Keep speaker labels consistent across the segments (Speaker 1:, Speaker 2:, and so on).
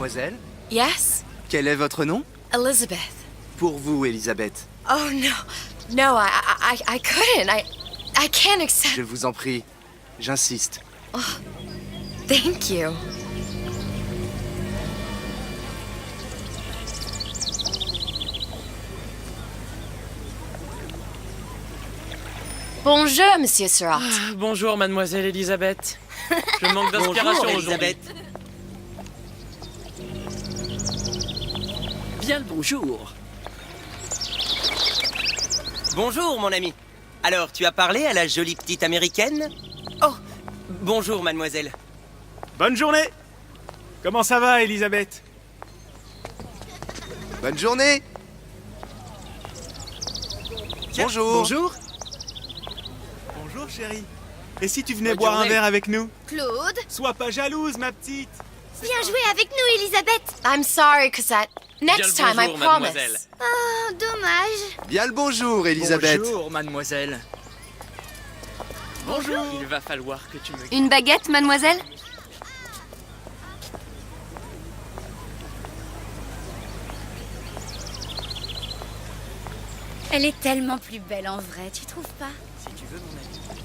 Speaker 1: Mademoiselle,
Speaker 2: Yes?
Speaker 1: quel est votre nom?
Speaker 2: Elizabeth.
Speaker 1: Pour vous, Elisabeth.
Speaker 2: Oh, no. No, I couldn't. I can't accept...
Speaker 1: Je vous en prie, j'insiste.
Speaker 2: Oh, thank you. Bonjour, Monsieur Surratt.
Speaker 3: Bonjour, mademoiselle Elisabeth. Je manque d'inspiration aujourd'hui.
Speaker 4: Bien le bonjour.
Speaker 5: Bonjour, mon ami. Alors, tu as parlé à la jolie petite américaine? Oh, bonjour, mademoiselle.
Speaker 6: Bonne journée. Comment ça va, Elisabeth?
Speaker 1: Bonne journée.
Speaker 6: Tiens,
Speaker 1: Bonjour.
Speaker 6: Bonjour. Bonjour, chérie. Et si tu venais
Speaker 5: Bonne
Speaker 6: boire
Speaker 5: journée.
Speaker 6: un verre avec nous?
Speaker 7: Claude,
Speaker 6: Sois pas jalouse, ma petite.
Speaker 7: viens jouer avec nous, Elisabeth.
Speaker 2: I'm sorry, Cosette.
Speaker 3: Bien
Speaker 2: Next
Speaker 3: le
Speaker 2: time, I
Speaker 3: bonjour,
Speaker 2: promise.
Speaker 3: mademoiselle.
Speaker 7: Oh, dommage.
Speaker 1: Bien le bonjour, Elisabeth.
Speaker 4: Bonjour, mademoiselle.
Speaker 3: Bonjour. Il va falloir que tu me...
Speaker 7: Une baguette, mademoiselle? Elle est tellement plus belle en vrai, tu trouves pas?
Speaker 4: Si tu veux, mon ami.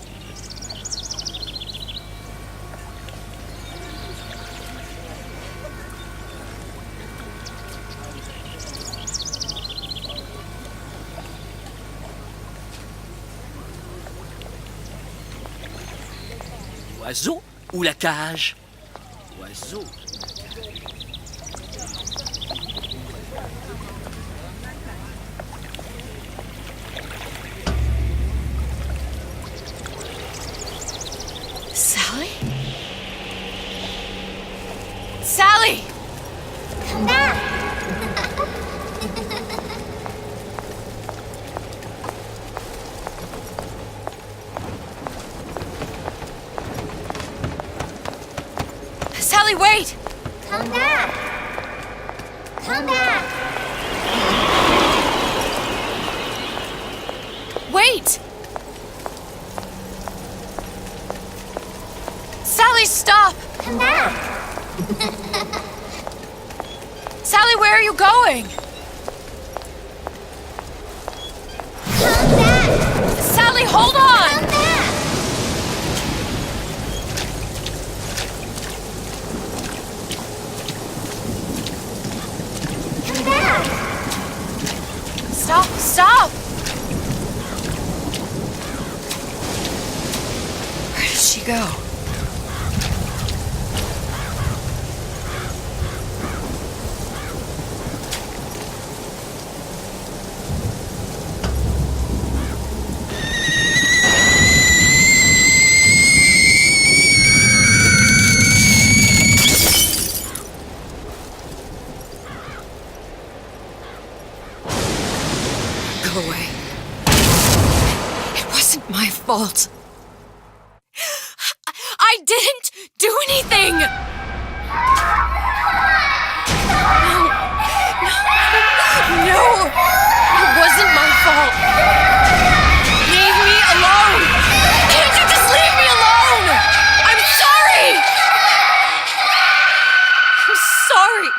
Speaker 4: Oiseau ou la cage? Oiseau.
Speaker 2: Sally? Sally!
Speaker 7: Come back.
Speaker 2: Sally, wait!
Speaker 7: Come back. Come back.
Speaker 2: Wait! Sally, stop!
Speaker 7: Come back.
Speaker 2: Sally, where are you going?
Speaker 7: Come back.
Speaker 2: Sally, hold on!
Speaker 7: Come back. Come back.
Speaker 2: Stop, stop! Where did she go? Go away. It wasn't my fault. I didn't do anything! No, it wasn't my fault. Leave me alone! Can't you just leave me alone? I'm sorry! I'm sorry.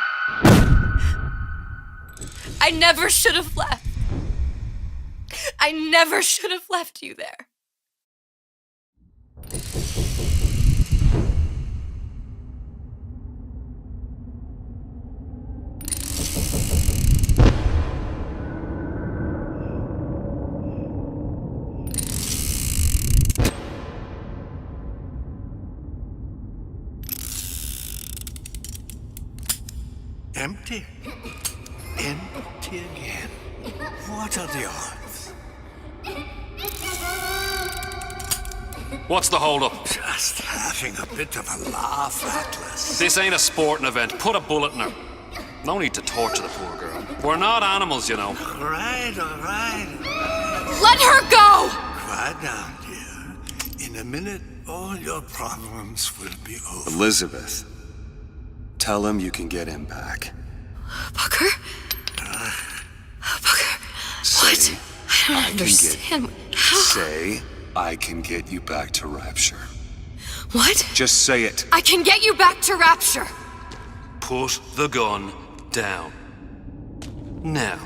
Speaker 2: I never should have left. I never should have left you there.
Speaker 8: Empty? Empty again. What are the odds?
Speaker 9: What's the hold-up?
Speaker 8: Just having a bit of a laugh, Atlas.
Speaker 9: This ain't a sporting event. Put a bullet in her. No need to torture the poor girl. We're not animals, you know.
Speaker 8: All right.
Speaker 2: Let her go!
Speaker 8: Quiet down, dear. In a minute, all your problems will be over.
Speaker 10: Elizabeth, tell him you can get him back.
Speaker 2: Booker? Booker? What? I don't understand. How?
Speaker 10: Say, I can get you back to Rapture.
Speaker 2: What?
Speaker 10: Just say it.
Speaker 2: I can get you back to Rapture.
Speaker 9: put the gun down. Now,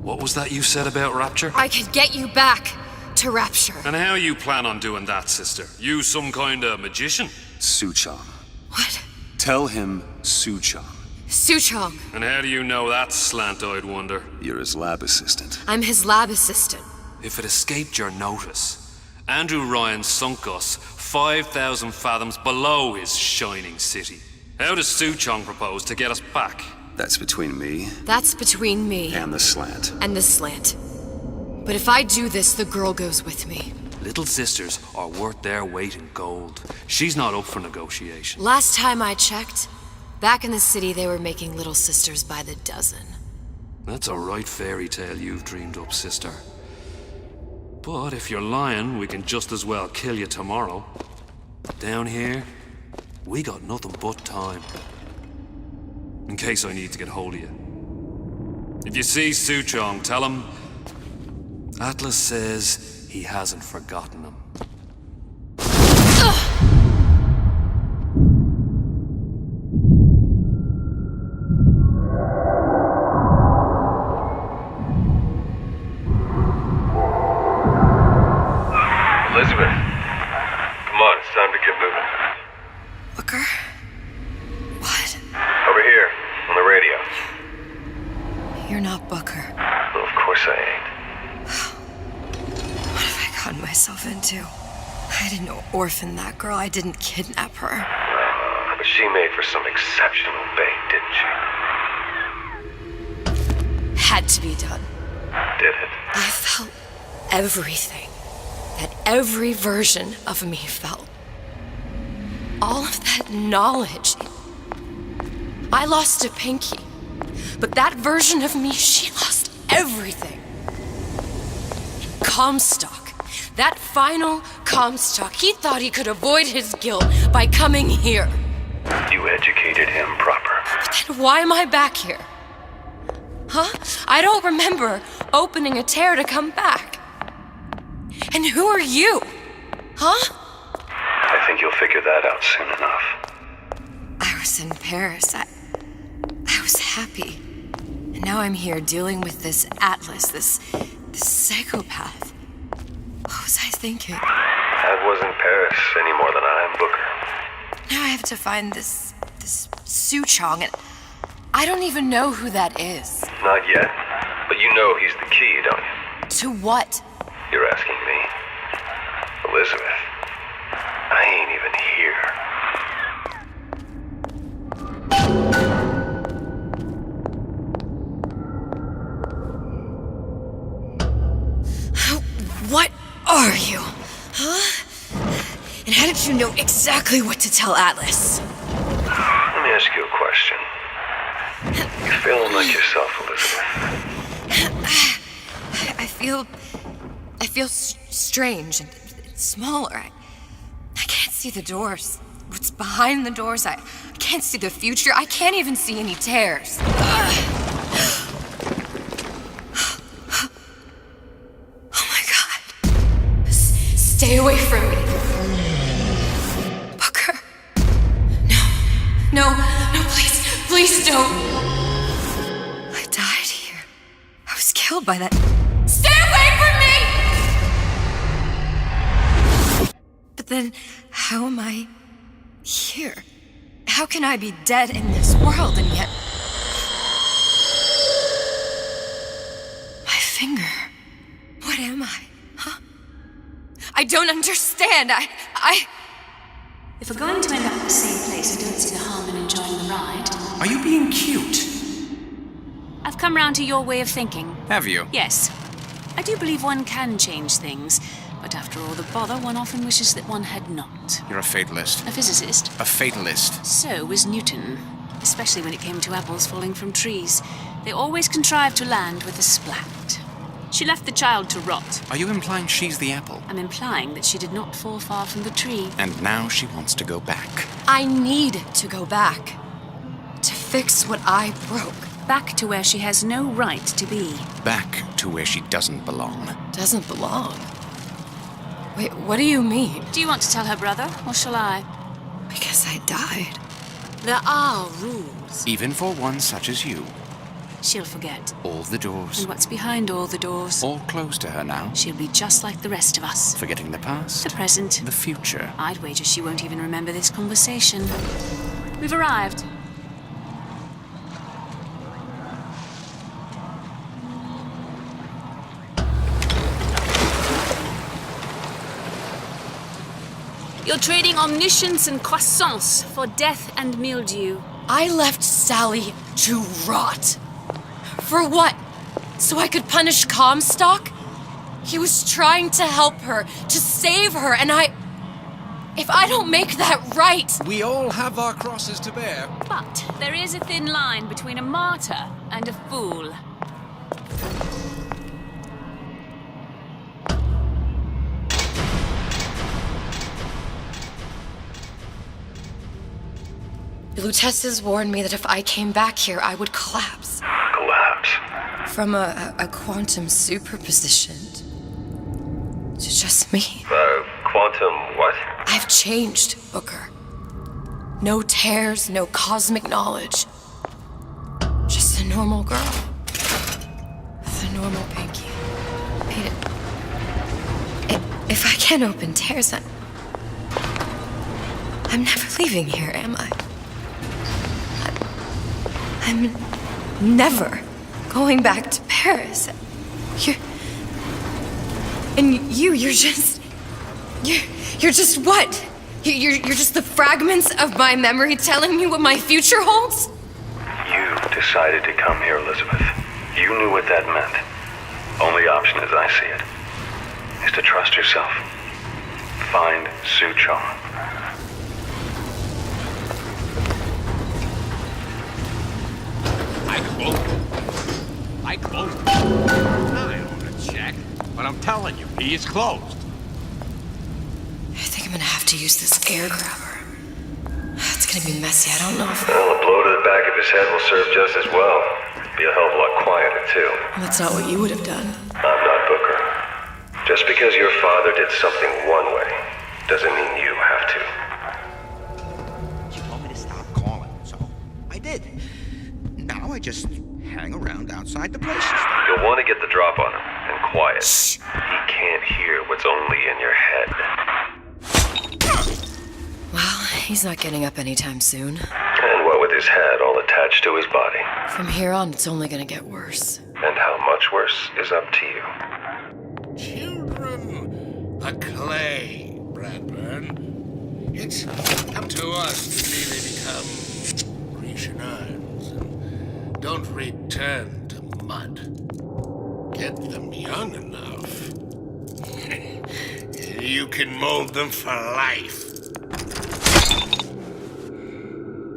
Speaker 9: what was that you said about Rapture?
Speaker 2: I could get you back to Rapture.
Speaker 9: And how you plan on doing that, sister? You some kind of magician?
Speaker 10: Suchong.
Speaker 2: What?
Speaker 10: Tell him Suchong.
Speaker 2: Suchong.
Speaker 9: And how do you know that, slant-eyed wonder?
Speaker 10: You're his lab assistant.
Speaker 2: I'm his lab assistant.
Speaker 9: If it escaped your notice, Andrew Ryan sunk us 5,000 fathoms below his shining city. How does Suchong propose to get us back?
Speaker 10: That's between me
Speaker 2: That's between me
Speaker 10: and the slant.
Speaker 2: and the slant. But if I do this, the girl goes with me.
Speaker 9: Little sisters are worth their weight in gold. She's not up for negotiation.
Speaker 2: Last time I checked, back in the city they were making little sisters by the dozen.
Speaker 9: That's a right fairy tale you've dreamed up, sister. But if you're lying, we can just as well kill you tomorrow. Down here, we got nothing but time. In case I need to get hold of you. If you see Suchong, tell him Atlas says he hasn't forgotten him.
Speaker 11: Elizabeth, come on, it's time to get moving.
Speaker 2: Booker? What?
Speaker 11: Over here, on the radio.
Speaker 2: You're not Booker.
Speaker 11: Well, of course I ain't.
Speaker 2: What have I gotten myself into? I didn't orphan that girl. I didn't kidnap her.
Speaker 11: But she made for some exceptional bait, didn't she?
Speaker 2: Had to be done.
Speaker 11: Did it?
Speaker 2: I felt everything that every version of me felt. All of that knowledge. I lost a pinky, but that version of me, she lost everything. Comstock, that final Comstock, he thought he could avoid his guilt by coming here.
Speaker 11: You educated him proper.
Speaker 2: But then why am I back here? Huh? I don't remember opening a tear to come back. And who are you? Huh?
Speaker 11: I think you'll figure that out soon enough.
Speaker 2: I was in Paris. I was happy. And now I'm here dealing with this Atlas, this psychopath. What was I thinking?
Speaker 11: That wasn't Paris any more than I am Booker.
Speaker 2: Now I have to find this Suchong, and I don't even know who that is.
Speaker 11: Not yet, but you know he's the key, don't you?
Speaker 2: To what?
Speaker 11: You're asking me. Elizabeth, I ain't even here.
Speaker 2: What are you? Huh? And how did you know exactly what to tell Atlas?
Speaker 11: Let me ask you a question. You feeling like yourself, Elizabeth?
Speaker 2: I feel strange and smaller. I can't see the doors. What's behind the doors? I can't see the future. I can't even see any tears. Oh my God. Stay away from me. Booker. No, please don't. I died here. I was killed by that. Stay away from me! But then, how am I here? How can I be dead in this world and yet... My finger. What am I? Huh? I don't understand. I...
Speaker 12: If we're going to end up at the same place, I don't see the harm in enjoying the ride.
Speaker 13: Are you being cute?
Speaker 12: I've come round to your way of thinking.
Speaker 13: Have you?
Speaker 12: Yes. I do believe one can change things, but after all the bother, one often wishes that one had not.
Speaker 13: You're a fatalist.
Speaker 12: A physicist.
Speaker 13: A fatalist.
Speaker 12: So was Newton, especially when it came to apples falling from trees. They always contrived to land with a splat. She left the child to rot.
Speaker 13: Are you implying she's the apple?
Speaker 12: I'm implying that she did not fall far from the tree.
Speaker 13: And now she wants to go back.
Speaker 2: I need to go back. To fix what I broke.
Speaker 12: Back to where she has no right to be.
Speaker 13: Back to where she doesn't belong.
Speaker 2: Doesn't belong? Wait, what do you mean?
Speaker 12: Do you want to tell her brother, or shall I?
Speaker 2: Because I died.
Speaker 12: There are rules.
Speaker 13: Even for one such as you.
Speaker 12: She'll forget.
Speaker 13: All the doors.
Speaker 12: And what's behind all the doors?
Speaker 13: All closed to her now.
Speaker 12: She'll be just like the rest of us.
Speaker 13: Forgetting the past.
Speaker 12: The present.
Speaker 13: The future.
Speaker 12: I'd wager she won't even remember this conversation. We've arrived. You're trading omniscience and croissance for death and mildew.
Speaker 2: I left Sally to rot. For what? So I could punish Comstock? He was trying to help her, to save her, and if I don't make that right...
Speaker 14: We all have our crosses to bear.
Speaker 12: But there is a thin line between a martyr and a fool.
Speaker 2: Lutessa's warned me that if I came back here, I would collapse.
Speaker 11: Collapse?
Speaker 2: From a quantum superposition to just me.
Speaker 11: Quantum what?
Speaker 2: I've changed, Booker. No tears, no cosmic knowledge. Just a normal girl. With a normal pinky. If I can't open tears, I'm never leaving here, am I? I'm never going back to Paris. You're just what? You're just the fragments of my memory telling me what my future holds?
Speaker 11: You decided to come here, Elizabeth. You knew what that meant. Only option, as I see it, is to trust yourself. Find Sue Chong.
Speaker 15: I closed it. I own a check, but I'm telling you, he is closed.
Speaker 2: I think I'm gonna have to use this air grabber. It's gonna be messy, I don't know if...
Speaker 11: Well, a blow to the back of his head will serve just as well. Be a hell of a lot quieter, too.
Speaker 2: That's not what you would have done.
Speaker 11: I'm not Booker. Just because your father did something one way, doesn't mean you have to.
Speaker 14: You told me to stop calling, so I did. Now I just hang around outside the place.
Speaker 11: You'll want to get the drop on him, and quiet. Shh. He can't hear what's only in your head.
Speaker 2: Well, he's not getting up anytime soon.
Speaker 11: And what with his head all attached to his body.
Speaker 2: From here on, it's only gonna get worse.
Speaker 11: And how much worse is up to you.
Speaker 15: Children, a clay, Bradburn. It's up to us to really become Grecian urns and don't return to mud. Get them young enough. You can mold them for life.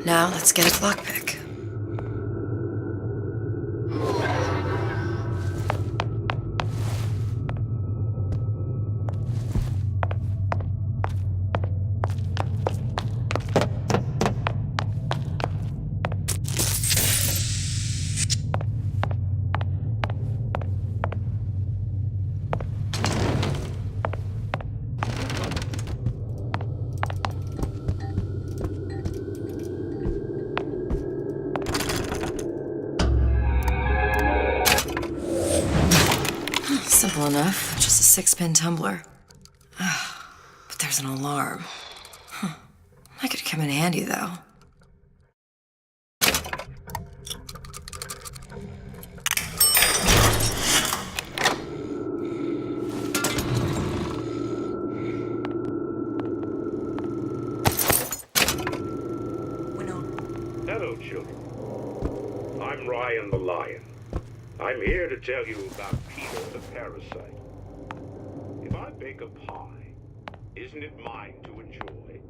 Speaker 2: Now, let's get a lockpick. Simple enough, just a 6-pin tumbler. But there's an alarm. That could come in handy, though.
Speaker 16: Hello, children. I'm Ryan the Lion. I'm here to tell you about Peter the Parasite. If I bake a pie, isn't it mine to enjoy?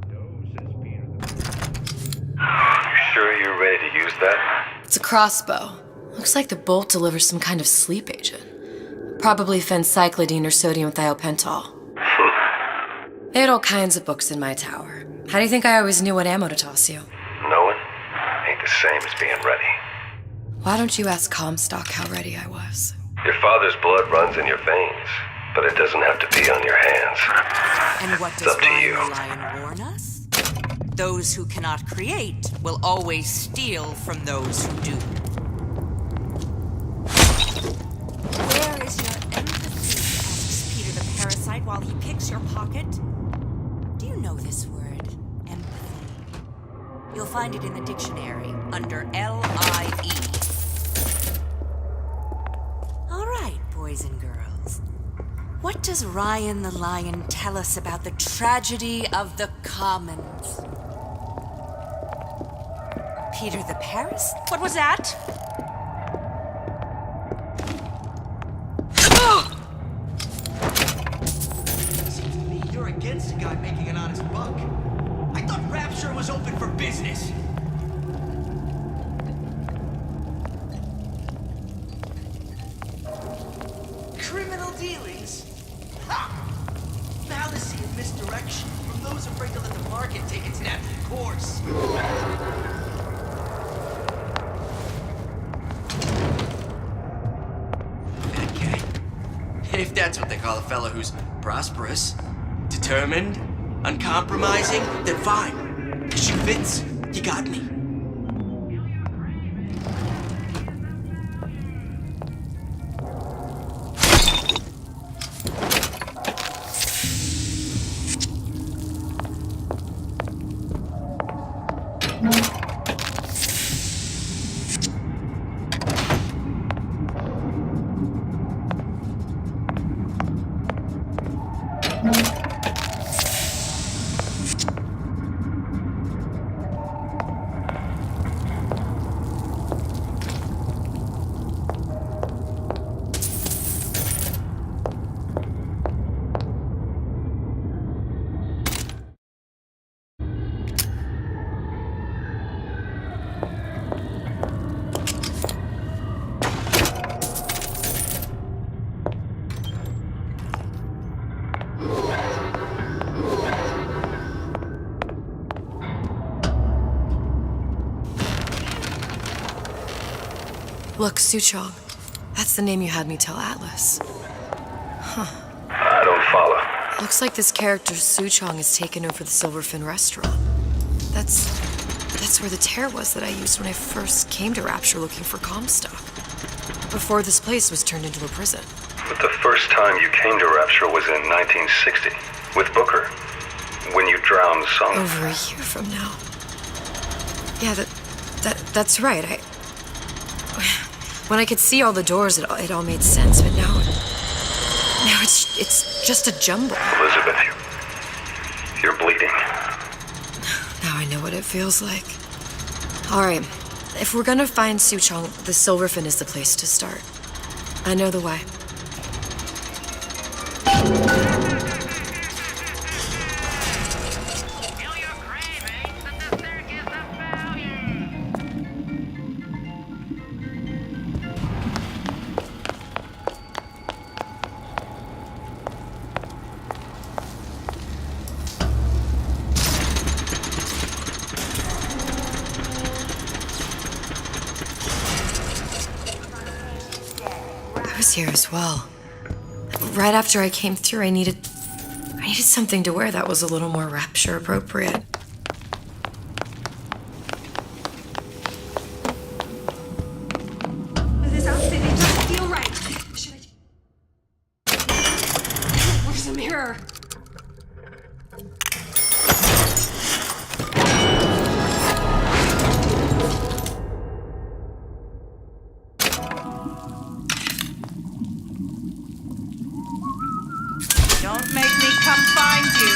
Speaker 16: No, says Peter the Parasite.
Speaker 11: You sure you're ready to use that?
Speaker 2: It's a crossbow. Looks like the bolt delivers some kind of sleep agent. Probably phencyclidine or sodium thiopental. They had all kinds of books in my tower. How do you think I always knew what ammo to toss you?
Speaker 11: Knowing ain't the same as being ready.
Speaker 2: Why don't you ask Comstock how ready I was?
Speaker 11: Your father's blood runs in your veins, but it doesn't have to be on your hands.
Speaker 17: And what
Speaker 11: It's
Speaker 17: does
Speaker 11: up to you.
Speaker 17: Ryan the Lion warn us? Those who cannot create will always steal from those who do. Where is your empathy? Asks Peter the parasite while he picks your pocket. Do you know this word, empathy? You'll find it in the dictionary under L-I-E. All right, boys and girls. What does Ryan the Lion tell us about the tragedy of the commons? Peter the Paris? What was that?
Speaker 18: Seems to me you're against a guy making an honest buck. I thought Rapture was open for business. Criminal dealings? Ha! Fallacy and misdirection from those afraid to let the market take its natural course. Okay. If that's what they call a fellow who's prosperous, determined, uncompromising, then fine. The shoe fits. You got me.
Speaker 2: Look, Suchong. That's the name you had me tell Atlas. Huh.
Speaker 11: I don't follow.
Speaker 2: Looks like this character Suchong has taken over the Silverfin restaurant. That's where the tear was that I used when I first came to Rapture looking for Comstock. Before this place was turned into a prison.
Speaker 11: But the first time you came to Rapture was in 1960, with Booker. When you drowned some...
Speaker 2: Over a year from now. Yeah, that's right. When I could see all the doors, it all made sense, but now it's just a jumble.
Speaker 11: Elizabeth, you're bleeding.
Speaker 2: Now I know what it feels like. All right, if we're gonna find Suchong, the Silverfin is the place to start. I know the way. Here as well. Right after I came through, I needed something to wear that was a little more Rapture appropriate.
Speaker 19: This outfit, it doesn't feel right. Should I... Where's the mirror?
Speaker 17: Don't make me come find you.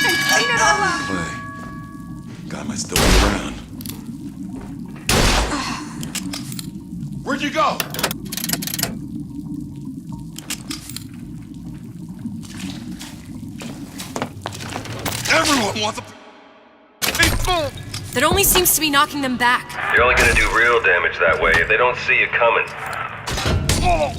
Speaker 19: And clean it all up.
Speaker 20: Clay. Guy might still be around. Where'd you go? Everyone wants a big boom.
Speaker 2: That only seems to be knocking them back.
Speaker 11: You're only gonna do real damage that way if they don't see you coming.
Speaker 20: Oh!